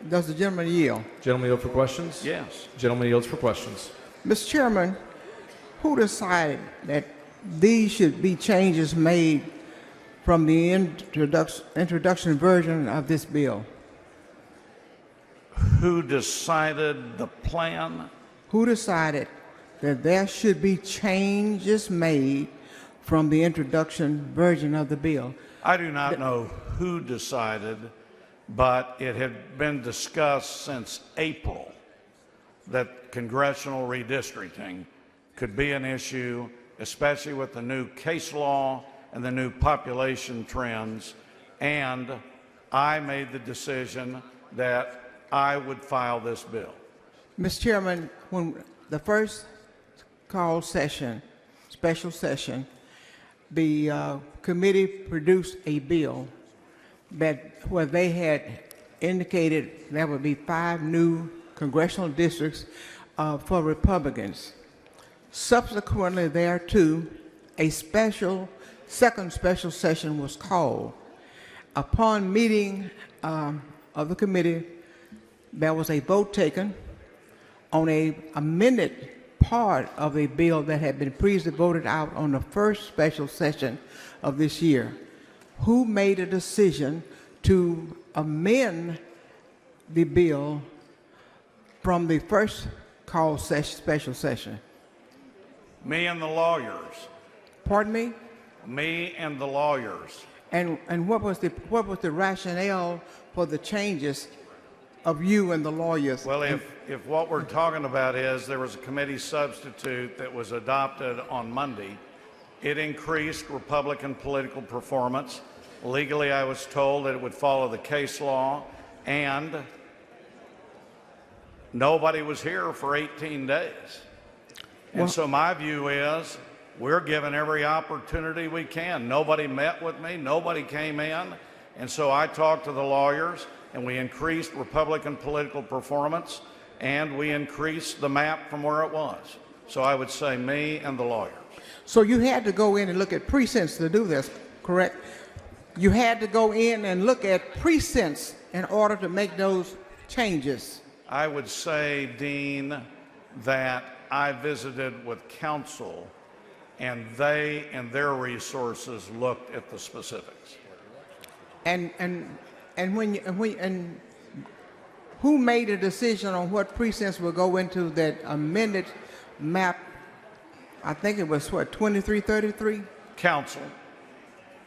Does the gentleman yield? Gentleman yield for questions? Yes. Gentleman yields for questions. Mr. Chairman, who decided that these should be changes made from the introduction version of this bill? Who decided the plan? Who decided that there should be changes made from the introduction version of the bill? I do not know who decided, but it had been discussed since April that congressional redistricting could be an issue, especially with the new case law and the new population trends, and I made the decision that I would file this bill. Mr. Chairman, when the first call session, special session, the committee produced a bill where they had indicated there would be 5 new congressional districts for Republicans. Subsequently thereto, a second special session was called. Upon meeting of the committee, there was a vote taken on a amended part of a bill that had been previously voted out on the first special session of this year. Who made a decision to amend the bill from the first call special session? Me and the lawyers. Pardon me? Me and the lawyers. And what was the rationale for the changes of you and the lawyers? Well, if what we're talking about is there was a committee substitute that was adopted on Monday, it increased Republican political performance. Legally, I was told that it would follow the case law, and nobody was here for 18 days. And so my view is we're given every opportunity we can. Nobody met with me, nobody came in, and so I talked to the lawyers, and we increased Republican political performance, and we increased the map from where it was. So I would say me and the lawyers. So you had to go in and look at precincts to do this, correct? You had to go in and look at precincts in order to make those changes. I would say, Dean, that I visited with counsel, and they and their resources looked at the specifics. And who made a decision on what precincts will go into that amended map? I think it was what, 2333? Counsel.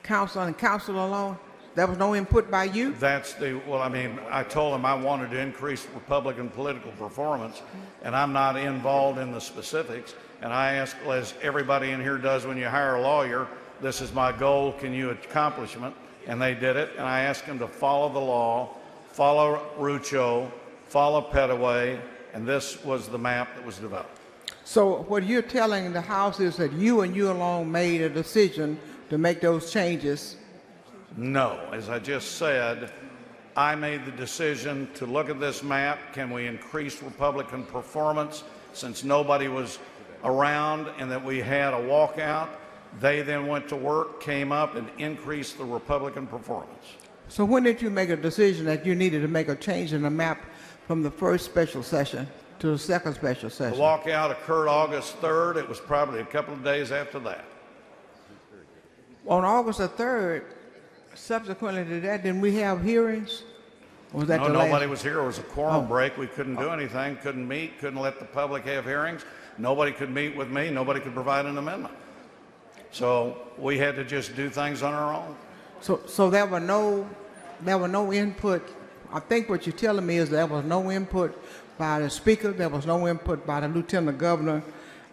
Council and council alone? There was no input by you? Well, I mean, I told them I wanted to increase Republican political performance, and I'm not involved in the specifics. And I asked, as everybody in here does when you hire a lawyer, this is my goal, can you accomplish it? And they did it, and I asked them to follow the law, follow Rucho, follow Petaway, and this was the map that was developed. So what you're telling the House is that you and you alone made a decision to make those changes? No, as I just said, I made the decision to look at this map. Can we increase Republican performance since nobody was around and that we had a walkout? They then went to work, came up, and increased the Republican performance. So when did you make a decision that you needed to make a change in the map from the first special session to the second special session? The walkout occurred August 3rd. It was probably a couple of days after that. On August the 3rd, subsequently to that, didn't we have hearings? Or was that No, the nobody last? was here. It was a quorum break. We couldn't do anything, couldn't meet, couldn't let the public have hearings. Nobody could meet with me. Nobody could provide an amendment. So we had to just do things on our own. So there were no input. I think what you're telling me is there was no input by the speaker. There was no input by the lieutenant governor.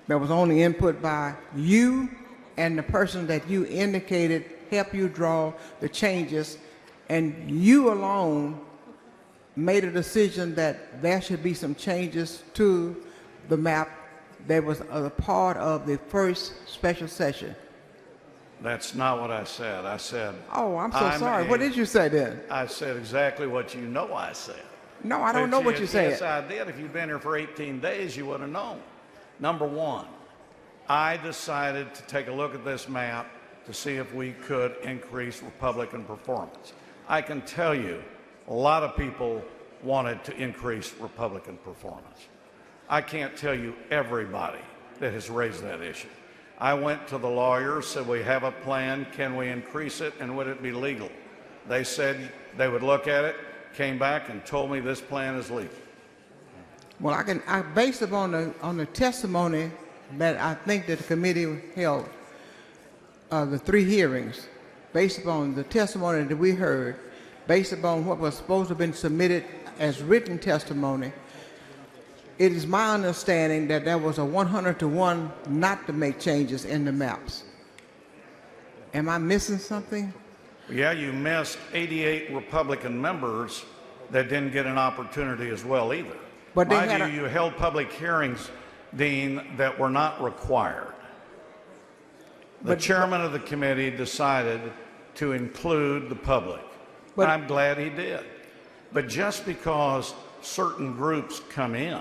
There was only input by you and the person that you indicated help you draw the changes, and you alone made a decision that there should be some changes to the map that was a part of the first special session. That's not what I said. I said... Oh, I'm so sorry. What did you say then? I said exactly what you know I said. No, I don't know what you said. Yes, I did. If you'd been here for 18 days, you would have known. Number one, I decided to take a look at this map to see if we could increase Republican performance. I can tell you, a lot of people wanted to increase Republican performance. I can't tell you everybody that has raised that issue. I went to the lawyers, said, we have a plan, can we increase it, and would it be legal? They said they would look at it, came back and told me this plan is legal. Well, I based upon the testimony that I think that the committee held, the 3 hearings, based upon the testimony that we heard, based upon what was supposed to have been submitted as written testimony, it is my understanding that there was a 100-to-1 not to make changes in the maps. Am I missing something? Yeah, you missed 88 Republican members that didn't get an opportunity as well either. But they Mind you, you held public hearings, Dean, that were not required. The chairman of the committee decided to include the public. But I'm glad he did. But just because certain groups come in,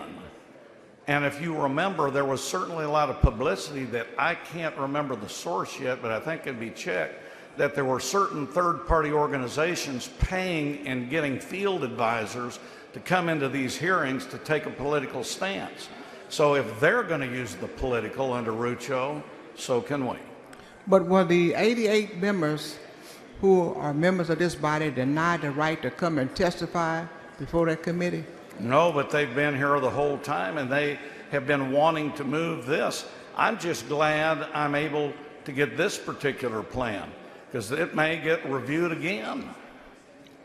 and if you remember, there was certainly a lot of publicity that I can't remember the source yet, but I think it'd be checked, that there were certain third-party organizations paying and getting field advisors to come into these hearings to take a political stance. So if they're going to use the political under Rucho, so can we. But were the 88 members who are members of this body denied the right to come and testify before that committee? No, but they've been here the whole time, and they have been wanting to move this. I'm just glad I'm able to get this particular plan, because it may get reviewed again.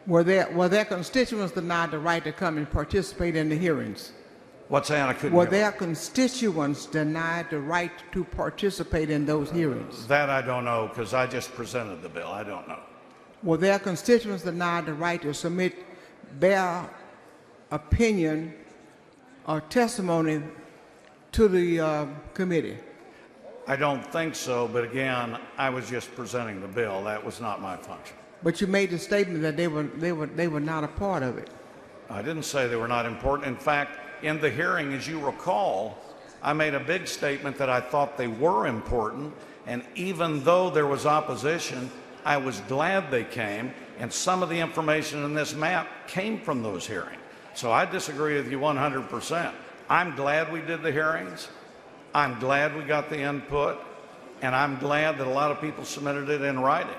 Were their constituents denied the right to come and participate in the hearings? What's that? I couldn't Were hear. their constituents denied the right to participate in those hearings? That I don't know, because I just presented the bill. I don't know. Were their constituents denied the right to submit their opinion or testimony to the committee? I don't think so, but again, I was just presenting the bill. That was not my function. But you made the statement that they were not a part of it. I didn't say they were not important. In fact, in the hearing, as you recall, I made a big statement that I thought they were important, and even though there was opposition, I was glad they came, and some of the information in this map came from those hearings. So I disagree with you 100%. I'm glad we did the hearings. I'm glad we got the input, and I'm glad that a lot of people submitted it in writing.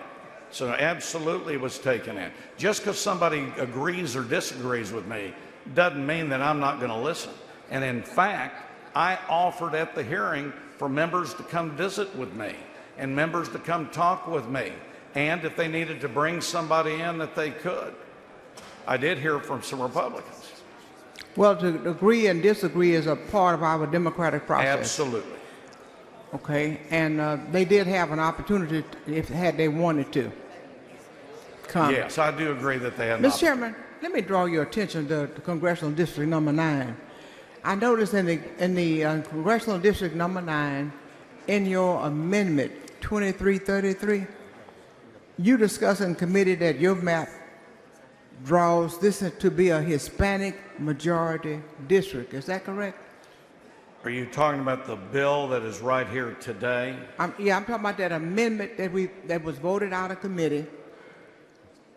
So absolutely it was taken in. Just because somebody agrees or disagrees with me doesn't mean that I'm not going to listen. And in fact, I offered at the hearing for members to come visit with me and members to come talk with me. And if they needed to bring somebody in, that they could. I did hear from some Republicans. Well, to agree and disagree is a part of our democratic process. Absolutely. Okay, and they did have an opportunity, had they wanted to come. Yes, I do agree that they had. Mr. Chairman, let me draw your attention to Congressional District Number 9. I noticed in the Congressional District Number 9, in your amendment 2333, you discuss in committee that your map draws this to be a Hispanic majority district. Is that correct? Are you talking about the bill that is right here today? Yeah, I'm talking about that amendment that was voted out of committee.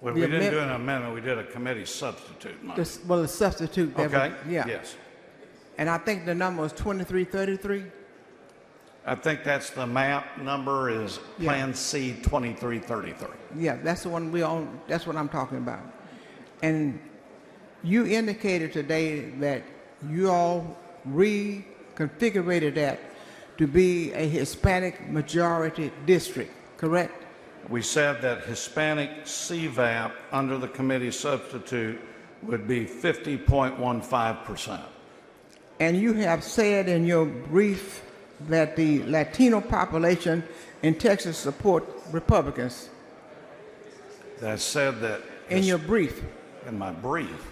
Well, we didn't do an amendment. We did a committee substitute. The substitute. Okay. Yeah. Yes. And I think the number was 2333. I think that's the map number is Plan C 2333. Yeah, that's the one we own. That's what I'm talking about. And you indicated today that you all reconfigured that to be a Hispanic majority district, correct? We said that Hispanic CVAP under the committee substitute would be 50.15%. And you have said in your brief that the Latino population in Texas support Republicans. That said that In your brief. in my brief.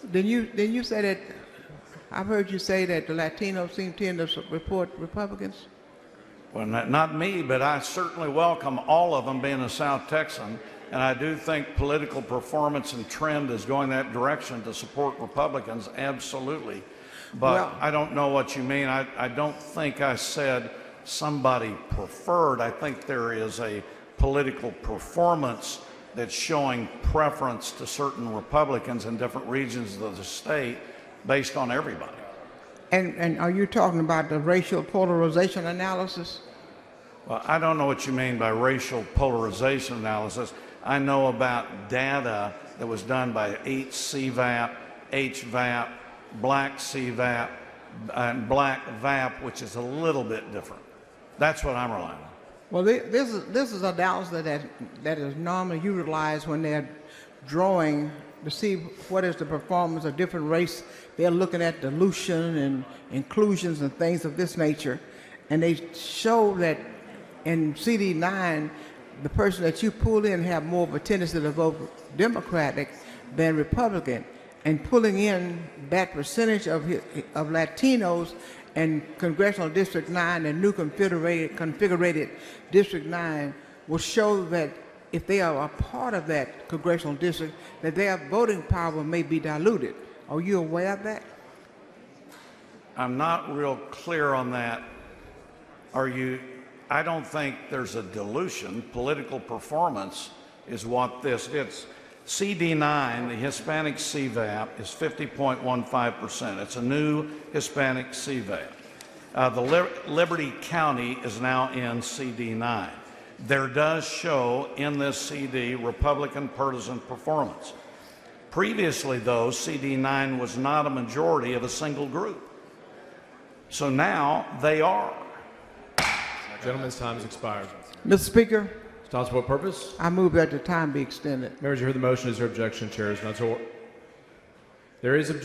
Then you say that, I've heard you say that the Latinos tend to support Republicans? Well, not me, but I certainly welcome all of them being a South Texan, and I do think political performance and trend is going that direction to support Republicans, absolutely. But Well, I don't know what you mean. I don't think I said somebody preferred. I think there is a political performance that's showing preference to certain Republicans in different regions of the state based on everybody. And are you talking about the racial polarization analysis? Well, I don't know what you mean by racial polarization analysis. I know about data that was done by HCVAP, HVAP, Black CVAP, and Black VAP, which is a little bit different. That's what I'm relying on. Well, this is analysis that is normally utilized when they're drawing to see what is the performance of different race. They're looking at dilution and inclusions and things of this nature, and they show that in CD9, the person that you pull in have more of a tendency to vote Democratic than Republican, and pulling in that percentage of Latinos and Congressional District 9 and new configured District 9 will show that if they are a part of that congressional district, that their voting power may be diluted. Are you aware of that? I'm not real clear on that. Are you? I don't think there's a dilution. Political performance is what this is. CD9, the Hispanic CVAP, is 50.15%. It's a new Hispanic CVAP. Liberty County is now in CD9. There does show in this CD Republican partisan performance. Previously, though, CD9 was not a majority of a single group. So now they are. Gentleman's time has expired. Mr. Speaker, Stops for what purpose? I move that the time be extended. Members, you heard the motion. Is there objection? Chair is not so. There is objection.